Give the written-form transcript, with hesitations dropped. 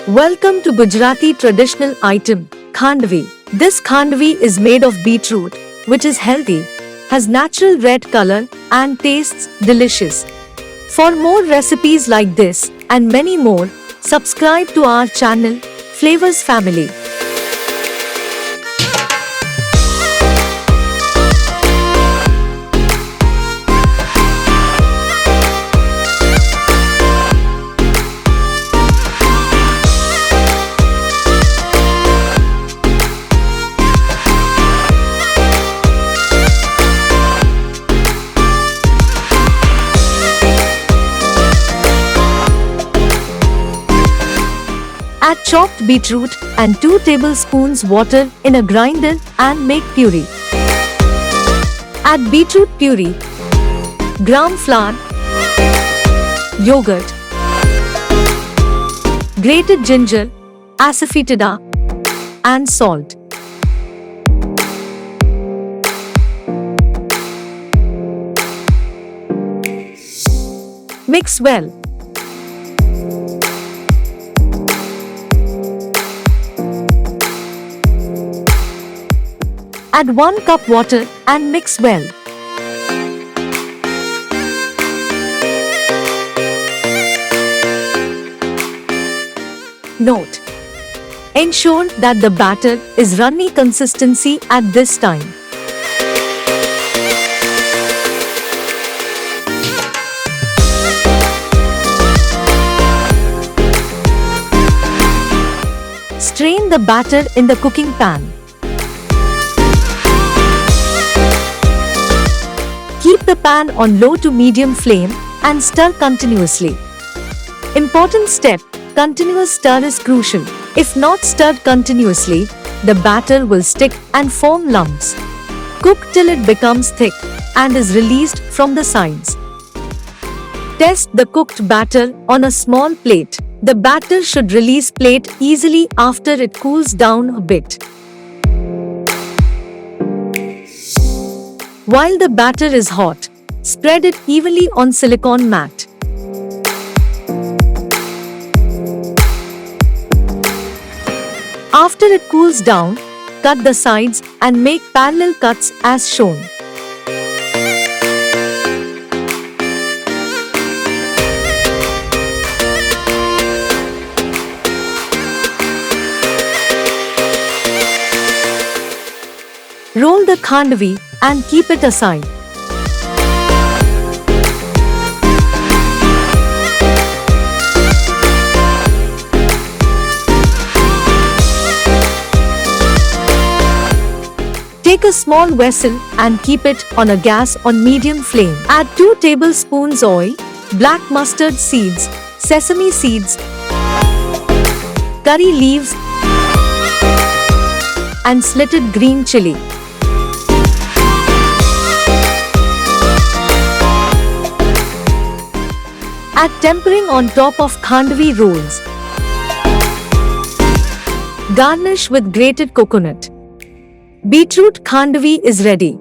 Welcome to Gujarati traditional item, Khandvi. This Khandvi is made of beetroot, which is healthy, has natural red color and tastes delicious. For more recipes like this and many more, subscribe to our channel, Flavors Family. Add chopped beetroot and 2 tablespoons water in a grinder and make puree. Add beetroot puree, gram flour, yogurt, grated ginger, asafoetida, and salt. Mix well. Add 1 cup water and mix well. Note: ensure that the batter is runny consistency at this time. Strain the batter in the cooking pan. Keep the pan on low to medium flame and stir continuously. Important step: continuous stir is crucial. If not stirred continuously, the batter will stick and form lumps. Cook till it becomes thick and is released from the sides. Test the cooked batter on a small plate. The batter should release plate easily after it cools down a bit. While the batter is hot, spread it evenly on silicone mat. After it cools down, cut the sides and make parallel cuts as shown. Roll the khandvi and keep it aside. Take a small vessel and keep it on a gas on medium flame. Add 2 tablespoons oil, black mustard seeds, sesame seeds, curry leaves, and slitted green chili. Add tempering on top of khandvi rolls. Garnish with grated coconut. Beetroot khandvi is ready.